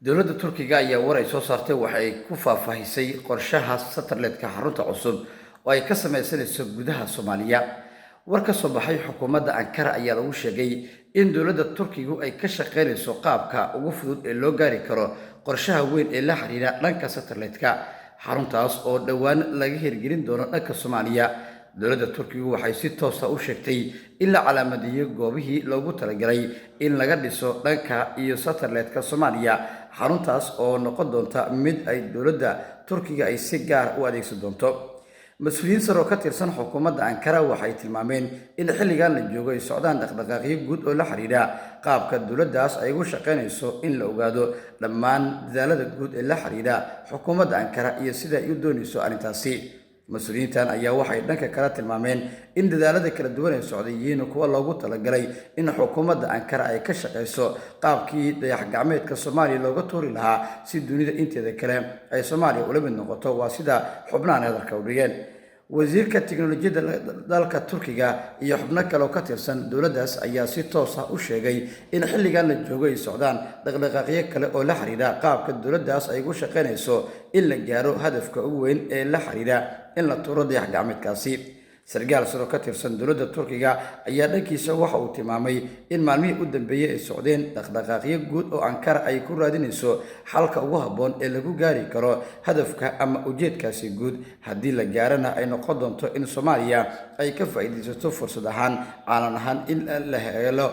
dowladda Turkiga ayaa war ay soo saartay waxa ay ku faahfaahisay qorshaha satellite-ka xarunta cusub oo ay ka samaysanayso gudaha Soomaaliya. War ka soo baxay xukuumadda Ankara ayaa lagu sheegay in dowladda Turkigu ay ka shaqeynayso qaabka ugu fudud ee loo gaari karo qorshaha weyn ee la xiriira dhanka satellite-ka xaruntaas oo dhowaan laga hirgelin doono dhanka Soomaaliya. dowladda Turkigu waxay si toos ah u sheegtay in la calaamadiyo goobihii loogu talagalay in laga dhiso dhanka iyo satellite-ka Soomaaliya. xaruntaas oo noqon doonta mid ay dowladda Turkiga ay si gaar u adeegsan doonto. mas-uuliyiin sare oo ka tirsan xukuumadda Ankara waxay tilmaameen in xilligan la joogo ay socdaan dhaqdhaqaaqyo guud oo la xiriira qaabka dowladdaas ay ugu shaqeynayso in la ogaado dhammaan dadaalada guud ee la xiriira xukuumadda Ankara iyo sida ay u doonayso arrintaasi. mas-uuliyiintan ayaa waxay dhanka kala tilmaameen in dadaalada kala duwan ee socday yihiin kuwa loogu talagalay in xukuumadda Ankara ay ka shaqeyso qaabkii dayax-gacmeedka Soomaaliya looga tuuri lahaa si dunida inteeda kale ay Soomaaliya ula mid noqoto. waa sida xubnahan hadalka u dhigeen. wasiirka tiknoolajiyadda dalka Turkiga iyo xubno kale oo ka tirsan dowladdaas ayaa si toos ah u sheegay in xilligan la joogo ay socdaan dhaqdhaqaaqyo kale oo la xiriira qaabka dowladdaas ay ugu shaqeynayso in la gaaro hadafka ugu weyn ee la xiriira in la tuuro dayax-gacmeedkaasi. sargaal sare oo ka tirsan dowladda Turkiga ayaa dhankiisa waxa uu tilmaamay in maalmihii u dambeeyay ay socdeen dhaqdhaqaaqyo guud oo Ankara ay ku raadinayso xalka ugu habboon ee lagu gaari karo hadafka ama ujeedkaasi guud. haddii la gaarana ay noqon doonto in Soomaaliya ay ka faa'iidaysato fursad ahaan caalan ahaan in la helo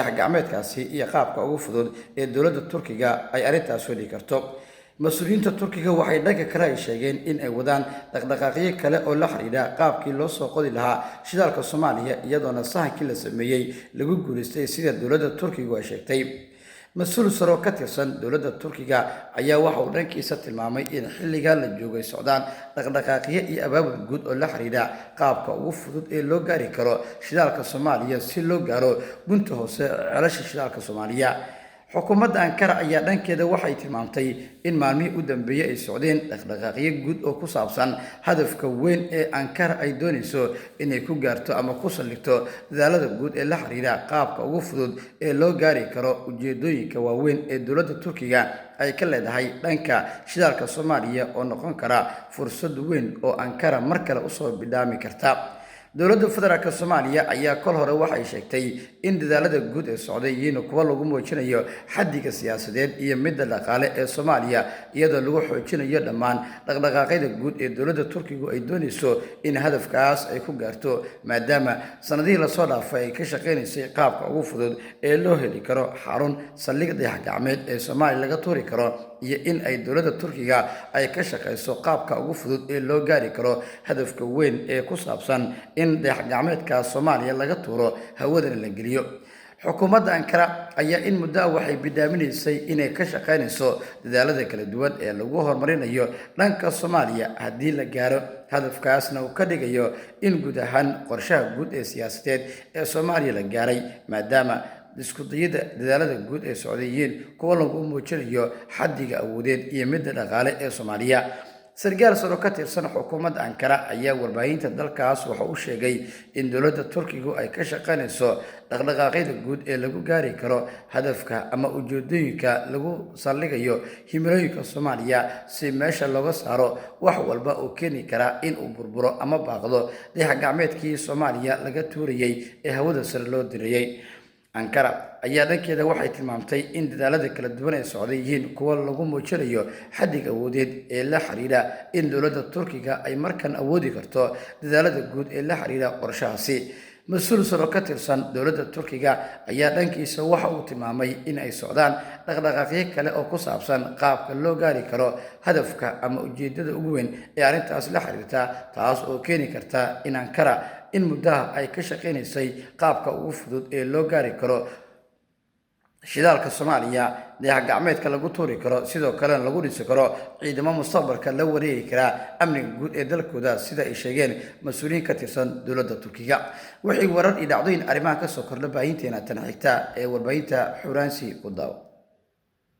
dayax-gacmeedkaasi iyo qaabka ugu fudud ee dowladda Turkiga ay arrintaas wadi karto. mas-uuliyiinta Turkiga waxay dhanka kale ay sheegeen in ay wadaan dhaqdhaqaaqyo kale oo la xiriira qaabkii loo soo qodi lahaa shidaalka Soomaaliya iyadoona sahankii la sameeyey lagu guuleystay sida dowladda Turkigu ay sheegtay. mas-uul sare oo ka tirsan dowladda Turkiga ayaa waxa uu dhankiisa tilmaamay in xilligan la joogo ay socdaan dhaqdhaqaaqyo iyo abaabul guud oo la xiriira qaabka ugu fudud ee loo gaari karo shidaalka Soomaaliya si loo gaaro gunta hoose ceelasha shidaalka Soomaaliya. xukuumadda Ankara ayaa dhankeeda waxay tilmaamtay in maalmihii u dambeeyay ay socdeen dhaqdhaqaaqyo guud oo ku saabsan hadafka weyn ee Ankara ay doonayso inay ku gaarto ama ku saldhigto dadaalada guud ee la xiriira qaabka ugu fudud ee loo gaari karo ujeedooyinka waaweyn ee dowladda Turkiga ay ka leedahay dhanka shidaalka Soomaaliya oo noqon kara fursad weyn oo Ankara mar kale usoo bidhaami karta. dowladda federaalka Soomaaliya ayaa kol hore waxay sheegtay in dadaalada guud ee socday yihiin kuwa lagu muujinayo xaddiga siyaasadeed iyo midda dhaqaale ee Soomaaliya iyadoo lagu xoojinayo dhammaan dhaqdhaqaaqyada guud ee dowladda Turkigu ay doonayso in hadafkaas ay ku gaarto maadaama sanadihii lasoo dhaafay ay ka shaqeynaysay qaabka ugu fudud ee loo heli karo xarun saldhig dayax-gacmeed ee Soomaaliya laga tuuri karo iyo in ay dowladda Turkiga ay ka shaqeyso qaabka ugu fudud ee loo gaari karo hadafka weyn ee ku saabsan in dayax-gacmeedka Soomaaliya laga tuuro hawadana la geliyo. xukuumadda Ankara ayaa in muddo waxay bidaaminaysay inay ka shaqeynayso dadaalada kala duwan ee lagu horumarinayo dhanka Soomaaliya haddii la gaaro hadafkaasna uu ka dhigayo in guud ahaan qorshaha guud ee siyaasadeed ee Soomaaliya la gaaray maadaama isku dayida dadaalada guud ee socday yihiin kuwa lagu muujinayo xaddiga awoodeed iyo midda dhaqaale ee Soomaaliya. sargaal sare oo ka tirsan xukuumadda Ankara ayaa warbaahinta dalkaas waxa uu sheegay in dowladda Turkigu ay ka shaqeynayso dhaqdhaqaaqyada guud ee lagu gaari karo hadafka ama ujeedooyinka lagu saldhigayo himilooyinka Soomaaliya si meesha looga saaro wax walba oo keeni kara in uu burburo ama baaqdo dayax-gacmeedkii Soomaaliya laga tuurayay ee hawada sare loo dirayay. Ankara ayaa dhankeeda waxay tilmaamtay in dadaalada kala duwan ee socday yihiin kuwa lagu muujinayo xaddiga awoodeed ee la xiriira in dowladda Turkiga ay markan awoodi karto dadaalada guud ee la xiriira qorshahaasi. mas-uul sare oo ka tirsan dowladda Turkiga ayaa dhankiisa waxa uu tilmaamay in ay socdaan dhaqdhaqaaqyo kale oo ku saabsan qaabka loo gaari karo hadafka ama ujeedada ugu weyn ee arrintaas la xiriirta taas oo keeni karta in Ankara in muddaha ay ka shaqeynaysay qaabka ugu fudud ee loo gaari karo shidaalka Soomaaliya dayax-gacmeedka lagu tuuri karo sidoo kalena lagu dhisi karo ciidamo mustaqbalka la wareegi kara amniga guud ee dalkooda sida ay sheegeen mas-uuliyiin ka tirsan dowladda Turkiga. wixii warar iyo dhacdooyin arrimaha ka soo kordha baahinteena tan xigta ee warbaahinta Xuuraansi u daawo.